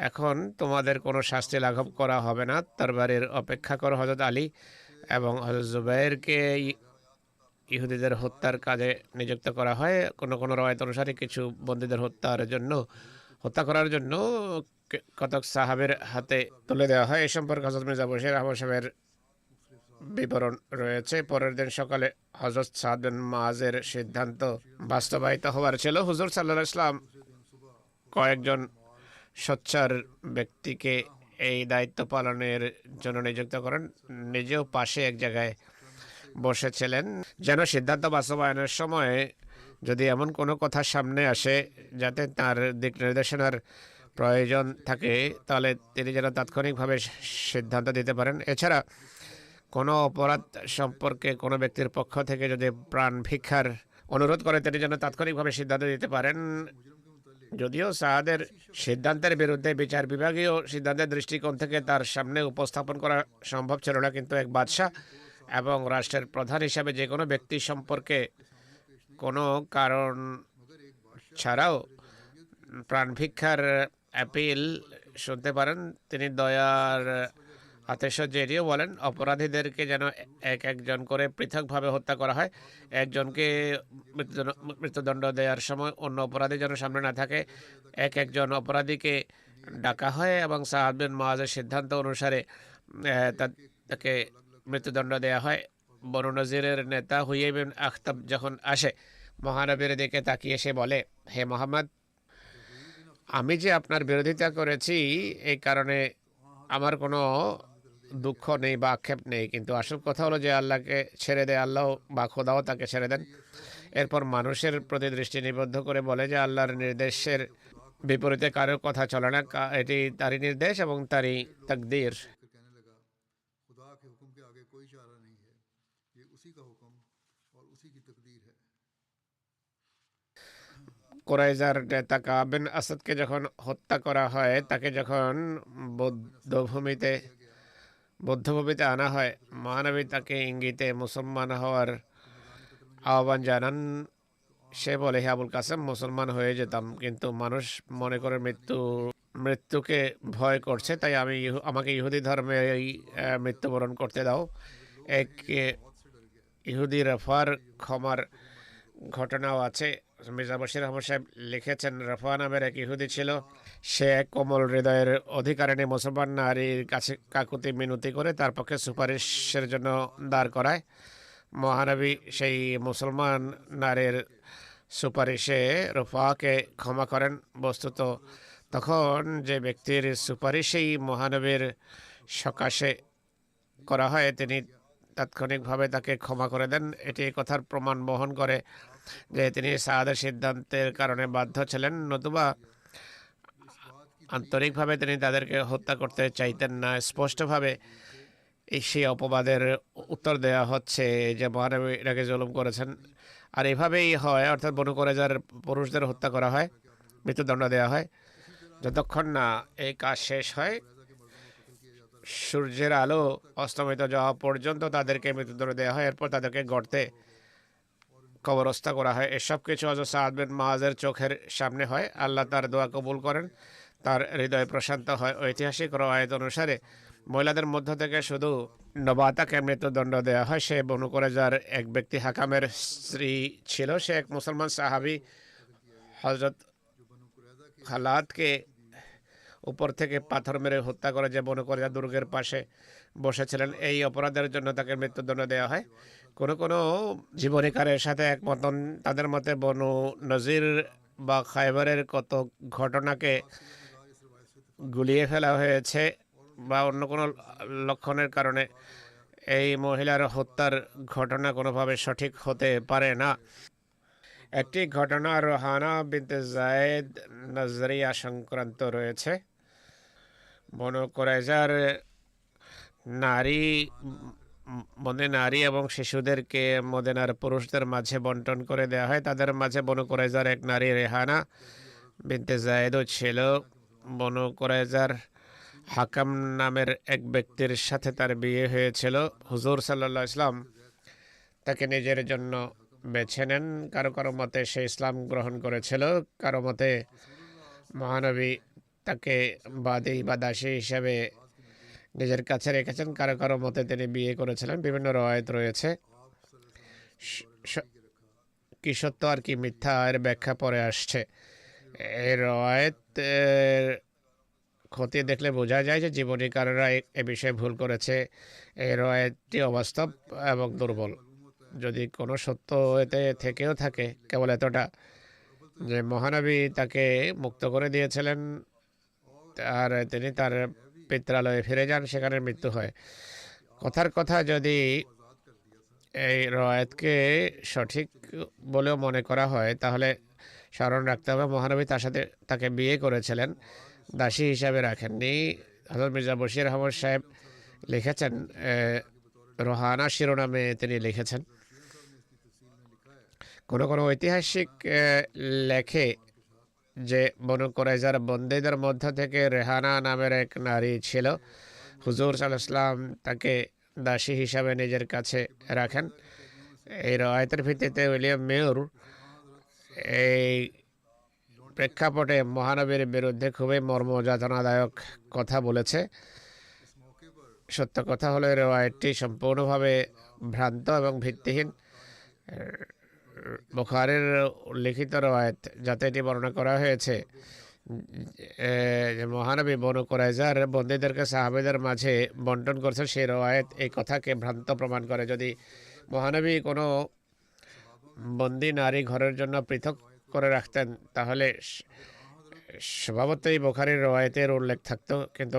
B: এখন তোমাদের কোনো শাস্তি লাঘব করা হবে না। তরবারির অপেক্ষা করো। হযরত আলী এবং হযরত জুবাইরকে ইহুদিদের হত্যার কাজে নিযুক্ত করা হয়। কোনো কোনো রওয়ায়াত অনুসারে কিছু বন্দীদের হত্যা করার জন্য কতক সাহাবের হাতে তুলে দেওয়া হয়। এ সম্পর্কে হযরত মির্জা বশির আহমদ সাহেবের বিবরণ রয়েছে। পরের দিন সকালে হযরত সাদ বিন মুআজের সিদ্ধান্ত বাস্তবায়িত হওয়ার ছিল। হুজুর সাল্লাল্লাহু আলাইহি ওয়াসাল্লাম কয়েকজন সোচ্চার ব্যক্তিকে এই দায়িত্ব পালনের জন্য নিযুক্ত করেন। নিজেও পাশে এক জায়গায় বসেছিলেন, যেন সিদ্ধান্ত বাস্তবায়নের সময় যদি এমন কোনো কথা সামনে আসে যাতে তার দিক নির্দেশনার প্রয়োজন থাকে, তাহলে তিনি যেন তাৎক্ষণিকভাবে সিদ্ধান্ত দিতে পারেন। এছাড়া কোনো অপরাধ সম্পর্কে কোনো ব্যক্তির পক্ষ থেকে যদি প্রাণ ভিক্ষার অনুরোধ করে, তিনি যেন তাৎক্ষণিকভাবে সিদ্ধান্ত দিতে পারেন। যদিও সাহাদের সিদ্ধান্তের বিরুদ্ধে বিচার বিভাগীয় সিদ্ধান্তের দৃষ্টিকোণ থেকে তার সামনে উপস্থাপন করা সম্ভব ছিল না, কিন্তু এক বাদশাহ এবং রাষ্ট্রের প্রধান হিসাবে যে কোনো ব্যক্তি সম্পর্কে কোনো কারণ ছাড়াও প্রাণ ভিক্ষার অ্যাপিল শুনতে পারেন। তিনি দয়ার আতিশয্যে এটিও বলেন, অপরাধীদেরকে যেন এক একজন করে পৃথকভাবে হত্যা করা হয়। একজনকে মৃত্যুদণ্ড দেওয়ার সময় অন্য অপরাধী যেন সামনে না থাকে। একজন অপরাধীকে ডাকা হয় এবং সাআদ বিন মুআযের সিদ্ধান্ত অনুসারে তাকে মৃত্যুদণ্ড দেওয়া হয়। বনু নজিরের নেতা হুয়াই বিন আখতাব যখন আসে, মহানবীর দিকে তাকিয়ে সে বলে, হে মোহাম্মদ, আমি যে আপনার বিরোধিতা করেছি এই কারণে আমার কোনো দুঃখ নেই বা আক্ষেপ নেই, কিন্তু আসল কথা হলো যে আল্লাহকে ছেড়ে দেয়, আল্লাহ বা খোদাও তাকে ছেড়ে দেন। এরপর মানুষের প্রতি দৃষ্টি নিবদ্ধ করে বলে যে আল্লাহর নির্দেশের বিপরীতে কারো কথা চলে না, এটি তারই নির্দেশ এবং তারই তাকদীর। কুরাইজার নেতা কাব বিন আসাদকে যখন হত্যা করা হয়, তাকে যখন বৌদ্ধভূমিতে আনা হয়, মহানবী তাকে ইঙ্গিতে মুসলমান হওয়ার আহ্বান জানান। সে বলে, হে আবুল কাসেম, মুসলমান হয়ে যেতাম, কিন্তু মানুষ মনে করে মৃত্যুকে ভয় করছে, তাই আমাকে ইহুদি ধর্মে মৃত্যুবরণ করতে দাও। এক ইহুদি রফার ক্ষমার ঘটনাও আছে। মির্জা বশির আহমদ সাহেব লিখেছেন, রফা নামের এক ইহুদি ছিল। সে এক কোমল হৃদয়ের অধিকারিণী মুসলমান নারীর কাছে কাকুতি মিনতি করে তার পক্ষে সুপারিশের জন্য দাঁড় করায়। মহানবী সেই মুসলমান নারীর সুপারিশে রফাকে ক্ষমা করেন। বস্তুত তখন যে ব্যক্তির সুপারিশেই মহানবীর সকাশে করা হয়, তিনি তাৎক্ষণিকভাবে তাকে ক্ষমা করে দেন। এটি কথার প্রমাণ বহন করে যে তিনি সাআদের সিদ্ধান্তের কারণে বাধ্য ছিলেন, নতুবা আন্তরিকভাবে তিনি তাদেরকে হত্যা করতে চাইতেন না। স্পষ্টভাবে সেই অপবাদের উত্তর দেওয়া হচ্ছে যে মহানবী এটাকে জুলুম করেছেন। আর এভাবেই হয়, অর্থাৎ বনু কুরাইজার পুরুষদের হত্যা করা হয়, মৃত্যুদণ্ড দেওয়া হয়, যতক্ষণ না এই কাজ শেষ হয়। সূর্যের আলো অস্তমিত যাওয়া পর্যন্ত তাদেরকে মৃত্যুদণ্ড দেওয়া হয়। এরপর তাদেরকে গর্তে কবরস্থ করা হয়। এসব কিছু হযরত সাআদ বিন মুআযের চোখের সামনে হয়। আল্লাহ তার দোয়া কবুল করেন, তার হৃদয় প্রশান্ত হয়। ঐতিহাসিক রওয়ায়াত অনুসারে মহিলাদের মধ্য থেকে শুধু নবাতাকে মৃত্যুদণ্ড দেওয়া হয়। সে বনু কুরাইজার এক ব্যক্তি হাকামের স্ত্রী ছিল। সে এক মুসলমান সাহাবী হযরত খালাদকে উপর থেকে পাথর মেরে হত্যা করে, যে বনু কুরাইজা দুর্গের পাশে বসেছিলেন। এই অপরাধের জন্য তাকে মৃত্যুদণ্ড দেওয়া হয়। কোনো কোনো জীবনীকারের সাথে একমত নন। তাদের মতে বনু নজির বা খায়বারের কত ঘটনাকে গুলিয়ে ফেলা হয়েছে বা অন্য কোনো লক্ষণের কারণে এই মহিলার হত্যার ঘটনা কোনোভাবে সঠিক হতে পারে না। একটি ঘটনা রোহানা বিনতে যায়েদ নজরিয়া সংক্রান্ত রয়েছে। বনু কুরাইজার নারী এবং শিশুদেরকে মদিনার পুরুষদের মাঝে বন্টন করে দেওয়া হয়। তাদের মাঝে বনু কুরাইজার এক নারী রেহানা বিনতে যায়েদও ছিল। বনু কুরাইজার হাকাম নামের এক ব্যক্তির সাথে তার বিয়ে হয়েছিল। হুজুর সাল্লাল্লাহু আলাইহি ওয়াসাল্লাম তাকে নিজের জন্য বেছে নেন। কারো কারো মতে সে ইসলাম গ্রহণ করেছিল, কারো মতে মহানবী তাকে বাদী বা দাসী হিসাবে নিজের কাছে রেখেছেন, কারো কারো মতে তিনি বিয়ে করেছিলেন। বিভিন্ন রওয়ায়াত রয়েছে। কি সত্য আর কি মিথ্যা এর ব্যাখ্যা পরে আসছে। এই রওয়ায়াতের খতিয়ে দেখলে বোঝা যায় যে জীবনীকাররা এ বিষয়ে ভুল করেছে। এই রওয়ায়াতটি অবাস্তব এবং দুর্বল। যদি কোনো সত্য এতে থেকেও থাকে, কেবল এতটা যে মহানবী তাকে মুক্ত করে দিয়েছিলেন আর তিনি তার পিত্রালয়ে ফিরে যান, সেখানে মৃত্যু হয়। কথার কথা, যদি এই রওয়ায়াতকে সঠিক বলেও মনে করা হয়, তাহলে স্মরণ রাখতে হবে মহানবী তাকে বিয়ে করেছিলেন, দাসী হিসাবে রাখেননি। হযরত মির্জা বশির আহমদ সাহেব লিখেছেন, রোহানা শিরোনামে তিনি লিখেছেন। কোনো কোনো ঐতিহাসিক লেখে যে বনু কুরাইজার বন্দীদের মধ্য থেকে রেহানা নামের এক নারী ছিল। হুজুর সাল্লাল্লাহু আলাইহি ওয়াসাল্লাম তাকে দাসী হিসাবে নিজের কাছে রাখেন। এই রওয়ায়তের ভিত্তিতে উইলিয়াম মিউর এই প্রেক্ষাপটে মহানবীর বিরুদ্ধে খুবই মর্মযাতনাদায়ক কথা বলেছে। সত্য কথা হলো এই রওয়ায়তটি সম্পূর্ণভাবে ভ্রান্ত এবং ভিত্তিহীন। বুখারীর লিখিত রওয়ায়ত যাতে এটি বর্ণনা করা হয়েছে যে মহানবী বনু কুরাইজার বন্দীদেরকে সাহাবীদের মাঝে বন্টন করছেন, সেই রওয়ায়ত এই কথাকে ভ্রান্ত প্রমাণ করে। যদি মহানবী কোনো বন্দী নারী ঘরের জন্য পৃথক করে রাখতেন তাহলে স্বভাবতই বুখারীর রওয়ায়তের উল্লেখ থাকতো, কিন্তু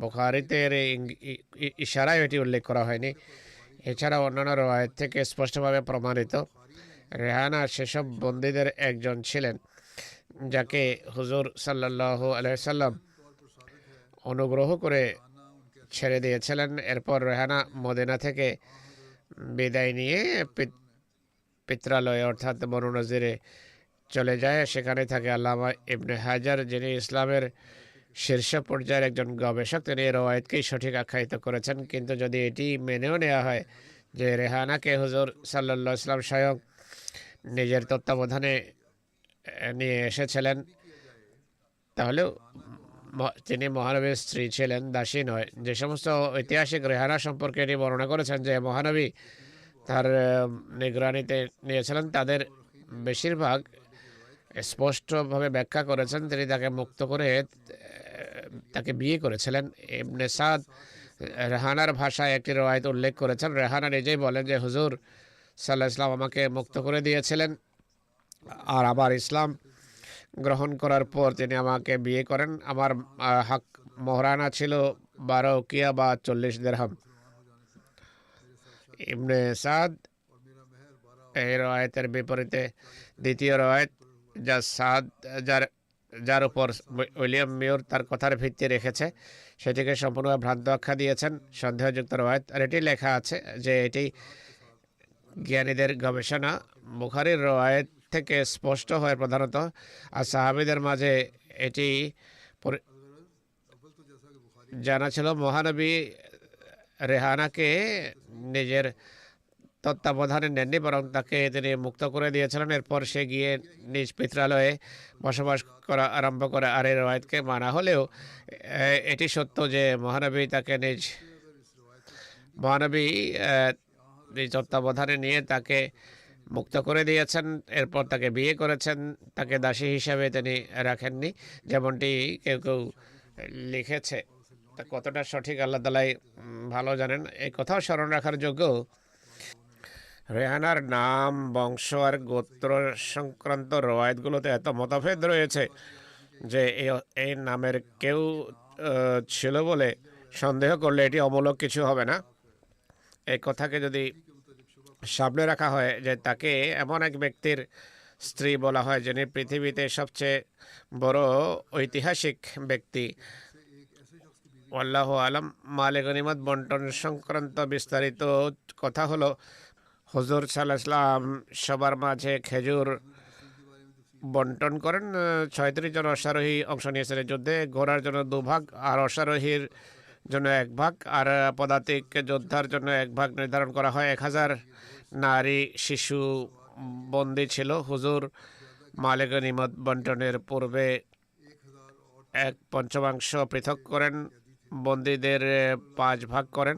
B: বুখারীতে এর ইশারায় এটি উল্লেখ করা হয়নি। এছাড়া অন্যান্য রওয়ায়ত থেকে স্পষ্টভাবে প্রমাণিত রেহানা সেসব বন্দীদের একজন ছিলেন যাকে হুজুর সাল্লাল্লাহু আলাইহি ওয়াসাল্লাম অনুগ্রহ করে ছেড়ে দিয়েছিলেন। এরপর রেহানা মদিনা থেকে বিদায় নিয়ে পিত্রালয়ে অর্থাৎ বনু নজিরে চলে যায়। সেখানে থাকে আল্লামা ইবনে হাজার, যিনি ইসলামের শীর্ষ পর্যায়ের একজন গবেষক। তিনি এই রওয়ায়তকেই সঠিক আখ্যায়িত করেছেন। কিন্তু যদি এটি মেনেও নেওয়া হয় যে রেহানাকে হুজুর সাল্লাল্লাহু আলাইহি ওয়াসাল্লাম স্বয়ং নিজের তত্ত্বাবধানে নিয়ে এসেছিলেন, তাহলেও তিনি মহানবীর স্ত্রী ছিলেন, দাসী নয়। যে সমস্ত ঐতিহাসিক রেহানা সম্পর্কে এটি বর্ণনা করেছেন যে মহানবী তার নিগরানিতে নিয়েছিলেন, তাদের বেশিরভাগ স্পষ্টভাবে ব্যাখ্যা করেছেন তিনি তাকে মুক্ত করে তাকে বিয়ে করেছিলেন। ইবনে সাদ রেহানার ভাষায় একটি রওয়ায়ত উল্লেখ করেছেন। রেহানা নিজেই বলেন যে হুজুর সাল্লাল্লাহু আলাইহি ওয়াসাল্লাম আমাকে মুক্ত করে দিয়েছিলেন, আর আবার ইসলাম গ্রহণ করার পর তিনি আমাকে বিয়ে করেন। আমার হক মোহরানা ছিল 12 উকিয়া বা 40 দিরহাম। ইবনে সাদ এই রওয়ায়তের বিপরীতে দ্বিতীয় রওয়ায়ত যার উপর উইলিয়াম মিউর তার কথার ভিত্তি রেখেছে সেটিকে সম্পূর্ণভাবে ভ্রান্ত আখ্যা দিয়েছেন, সন্দেহযুক্ত রওয়ায়ত। আর এটি লেখা আছে যে এটি জ্ঞানীদের গবেষণা বুখারীর রওয়ায়ত থেকে স্পষ্ট হয় প্রধানত, আর সাহাবীদের মাঝে এটি জানা ছিল। মহানবী রেহানাকে নিজের তত্ত্বাবধানে নেননি, বরং তাকে তিনি মুক্ত করে দিয়েছিলেন। এরপর সে গিয়ে নিজ পিত্রালয়ে বসবাস করা আরম্ভ করে। আর এই রওয়ায়তকে মানা হলেও এটি সত্য যে মহানবী নিজ তত্ত্বাবধানে নিয়ে তাকে মুক্ত করে দিয়েছেন, এরপর তাকে বিয়ে করেছেন, তাকে দাসী হিসাবে তিনি রাখেননি, যেমনটি কেউ কেউ লিখেছে। তা কতটা সঠিক আল্লাহ তাআলাই ভালো জানেন। এই কথাও স্মরণ রাখার যোগ্য, রেহানার নাম, বংশ আর গোত্র সংক্রান্ত রওয়ায়তগুলোতে এত মতভেদ রয়েছে যে এই নামের কেউ ছিল বলে সন্দেহ করলে এটি অমূলক কিছু হবে না। এই কথাকে যদি সামনে রাখা হয় যে তাকে এমন এক ব্যক্তির স্ত্রী বলা হয় যিনি পৃথিবীতে সবচেয়ে বড় ঐতিহাসিক ব্যক্তি, আল্লাহু আলাম। মালে গনিমত বন্টন সংক্রান্ত বিস্তারিত কথা হলো হুজুর সাল্লাল্লাহু আলাইহি ওয়াসাল্লাম সবার মাঝে খেজুর বন্টন করেন। 36 জন অশ্বারোহী অংশ নিয়েছেন যুদ্ধে। ঘোড়ার জন্য 2 ভাগ আর অশ্বারোহীর জন্য 1 ভাগ, আর পদাতিক যোদ্ধার জন্য 1 ভাগ নির্ধারণ করা হয়। 1000 নারী শিশু বন্দী ছিল। হুজুর মালে গনিমত বন্টনের পূর্বে 1/5 পৃথক করেন, বন্দীদের 5 ভাগ করেন,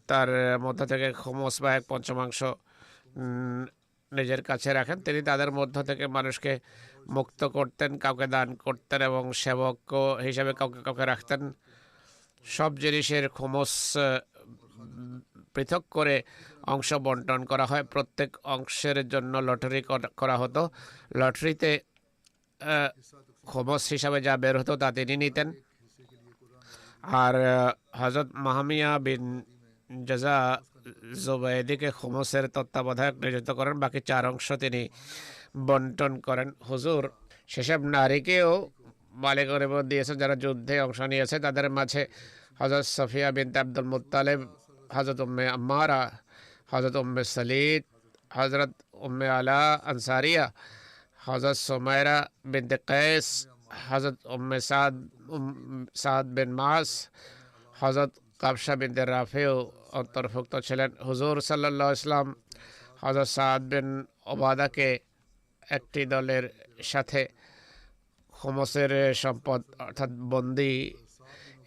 B: তার মধ্য থেকে খুমস বা 1/5 নিজের কাছে রাখেন। তিনি তাদের মধ্য থেকে মানুষকে মুক্ত করতেন, কাউকে দান করতেন এবং সেবক হিসাবে কাউকে কাউকে রাখতেন। সব জিনিসের খুমস পৃথক করে অংশ বন্টন করা হয়। প্রত্যেক অংশের জন্য লটারি করা হতো। লটারিতে খুমস হিসাবে যা বের হতো তা তিনি নিতেন। আর হযরত মাহমিয়া বিন জাজা জুবাইদিকে খুমসের তত্ত্বাবধায়ক নিযুক্ত করেন। বাকি 4 অংশ তিনি বন্টন করেন। হুজুর সেসব নারীকেও মালে গনিমত দিয়েছেন যারা যুদ্ধে অংশ নিয়েছে। তাদের মাঝে হযরত সফিয়া বিনতে আব্দুল মুত্তালিব হজরত উম্মে আম্মারা, হজরত উম্মে সলিদ, হজরত উম্মে আলা আনসারিয়া, হজরত সুমাইরা বিনতে কায়েস, হজরত উম্মে সাদ বিন মাস, হজরত কাবসা বিনতে রাফিও অন্তর্ভুক্ত ছিলেন। হুজুর সাল্লাল্লাহু আলাইহি ওয়াসাল্লাম হজরত সাদ বিন ওবাদাকে একটি দলের সাথে হোমসের সম্পদ অর্থাৎ বন্দি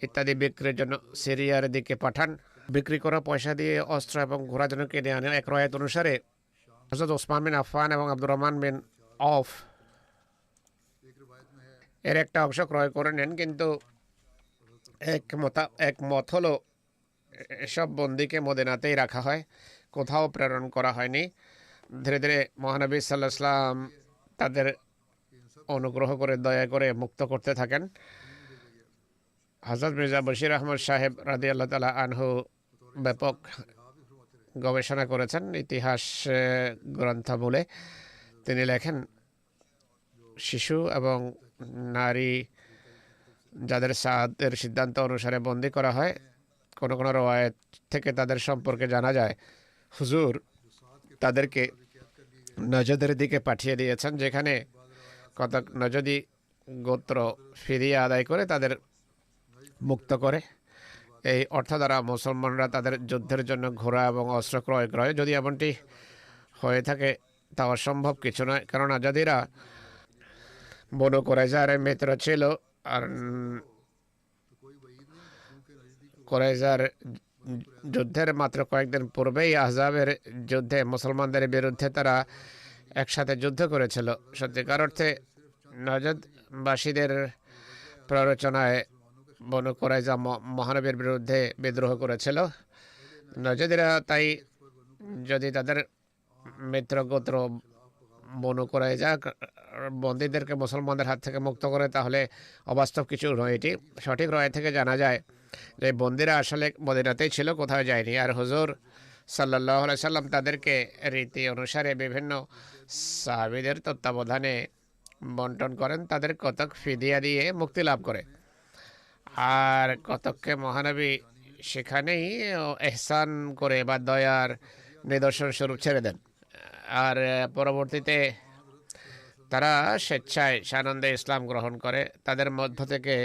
B: ইত্যাদি বিক্রির জন্য সিরিয়ার দিকে পাঠান। বিক্রি করা পয়সা দিয়ে অস্ত্র এবং ঘোড়া জন্য কিনে আনে। এক রয়াত অনুসারে হযরত ওসমান বিন আফফান এবং আব্দুর রহমান বিন অফ এর একটা অংশ ক্রয় করে নেন, কিন্তু এক মত হলো এসব বন্দিকে মদিনাতেই রাখা হয়, কোথাও প্রেরণ করা হয়নি। ধীরে ধীরে মহানবী সাল্লাল্লাহু আলাইহি ওয়াসাল্লাম তাদের অনুগ্রহ করে দয়া করে মুক্ত করতে থাকেন। হযরত মির্জা বশির আহমদ সাহেব রাদিয়াল্লাহু তাআলা আনহু ব্যাপক গবেষণা করেছেন ইতিহাস গ্রন্থমূলে। তিনি লেখেন, শিশু এবং নারী যাদের সাদের সিদ্ধান্ত অনুসারে বন্দী করা হয়, কোনো কোনো রওয়ায়াত থেকে তাদের সম্পর্কে জানা যায় হুজুর তাদেরকে নজদের দিকে পাঠিয়ে দিয়েছেন, যেখানে কতক নজদি গোত্র ফিরিয়ে আদায় করে তাদের মুক্ত করে। এই অর্থ দ্বারা মুসলমানরা তাদের যুদ্ধের জন্য ঘোড়া এবং অস্ত্র ক্রয় করে। যদি এমনটি হয়ে থাকে তা অসম্ভব কিছু নয়, কারণ আজাদিরা বনু কুরাইজার মিত্র ছিল, আর কুরাইজার যুদ্ধের মাত্র কয়েকদিন পূর্বেই আহজাবের যুদ্ধে মুসলমানদের বিরুদ্ধে তারা একসাথে যুদ্ধ করেছিল। সত্যিকার অর্থে নজদবাসীদের প্ররোচনায় বনু কুরাইজা মহানবীর বিরুদ্ধে বিদ্রোহ করেছিল। নজদিরা তাই যদি তাদের মিত্র গোত্র বনু কুরাইজা বন্দীদেরকে মুসলমানদের হাত থেকে মুক্ত করে, তাহলে অবাস্তব কিছু নয়। এটি সঠিক রায় থেকে জানা যায় যে বন্দীরা আসলে মদিনাতেই ছিল, কোথাও যায়নি। আর হুজুর সাল্লাল্লাহু আলাইহি সাল্লাম তাদেরকে রীতি অনুসারে বিভিন্ন সাহাবীদের তত্ত্বাবধানে বন্টন করেন। তাদের কতক ফিদিয়া দিয়ে মুক্তি লাভ করে, আর কতককে মহানবী সেখানেই এহসান করে বা দয়ার নিদর্শন স্বরূপ ছেড়ে দেন। আর পরবর্তীতে তারা স্বেচ্ছায় সানন্দে ইসলাম গ্রহণ করে। তাদের মধ্য থেকে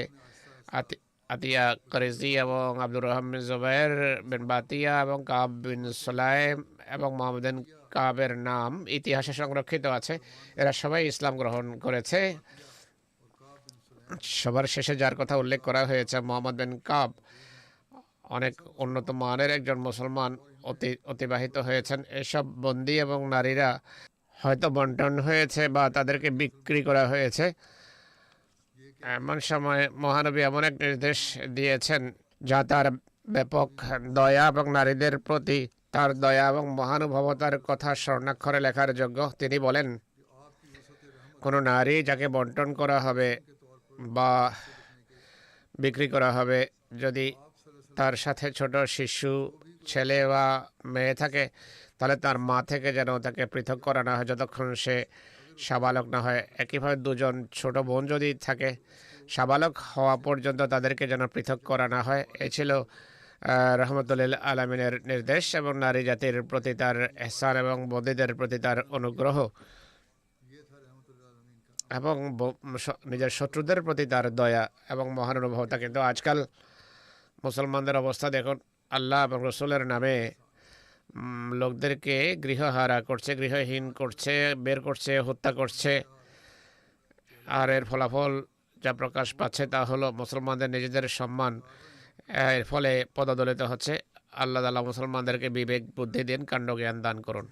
B: আতিয়া করিজি এবং আব্দুর রহমান জুবাইর বিন বাতিয়া এবং কাব বিন সুলাইম এবং মোহাম্মদ বিন কাবের নাম ইতিহাসে সংরক্ষিত আছে। এরা সবাই ইসলাম গ্রহণ করেছে। সবার শেষে যার কথা উল্লেখ করা হয়েছে, মোহাম্মদ বিন কাব, অনেক উন্নত মানের একজন মুসলমান অতিবাহিত হয়েছেন। এসব বন্দী এবং নারীরা হয়তো বন্টন হয়েছে বা তাদেরকে বিক্রি করা হয়েছে। এমন সময় মহানবী এমন এক নির্দেশ দিয়েছেন যা তার ব্যাপক দয়া এবং নারীদের প্রতি তার দয়া এবং মহানুভবতার কথা স্বর্ণাক্ষরে লেখার যোগ্য। তিনি বলেন, কোনো নারী যাকে বন্টন করা হবে বা বিক্রি করা হবে, যদি তার সাথে ছোট শিশু ছেলে বা মেয়ে থাকে, তাহলে তার মা থেকে যেন তাকে পৃথক করা না হয় যতক্ষণ সে সাবালক না হয়। একইভাবে দুজন ছোট বোন যদি থাকে, সাবালক হওয়া পর্যন্ত তাদেরকে যেন পৃথক করা না হয়। এ ছিল রহমতুল্লিল আলমিনের নির্দেশ এবং নারী জাতির প্রতি তার এহসান এবং বন্দীদের প্রতি তার অনুগ্রহ এবং নিজের শত্রুদের প্রতি তার দয়া এবং মহানুভবতা। কিন্তু আজকাল মুসলমানদের অবস্থা দেখুন, আল্লাহ এবং রসুলের নামে লোকদেরকে গৃহহারা করছে, গৃহহীন করছে, বের করছে, হত্যা করছে। আর এর ফলাফল যা প্রকাশ পাচ্ছে তা হলো মুসলমানদের নিজেদের সম্মান এর ফলে পদদলিত হচ্ছে। আল্লাহ তাআলা মুসলমানদেরকে বিবেক বুদ্ধি দিন, কাণ্ড জ্ঞান দান করুন।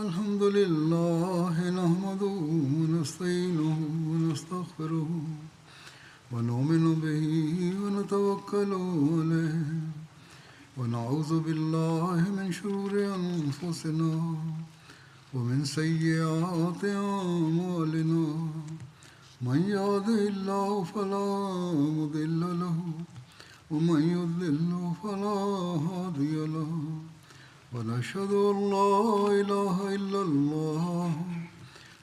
A: الحمد لله نحمده ونستعينه ونستغفره ونؤمن به ونتوكل عليه ونعوذ بالله من شرور أنفسنا ومن سيئات أعمالنا من يهده الله فلا مضل له ومن يضلل فلا هادي له ونشهد أن لا إله إلا الله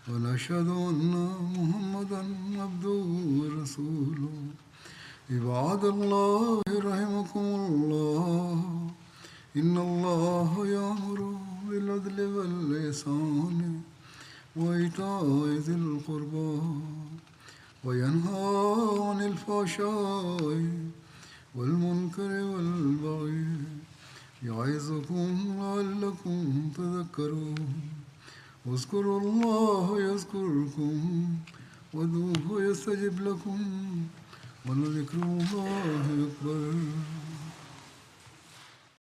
A: ونشهد أن محمدا عبده ورسوله عباد الله رحمكم الله إن الله يأمر بالعدل والإحسان وإيتاء ذي القربى وينهى عن الفحشاء والمنكر والبغي يعظكم لعلكم تذكرون واذكروا الله يذكركم وادعوه يستجب لكم ولذكر الله أكبر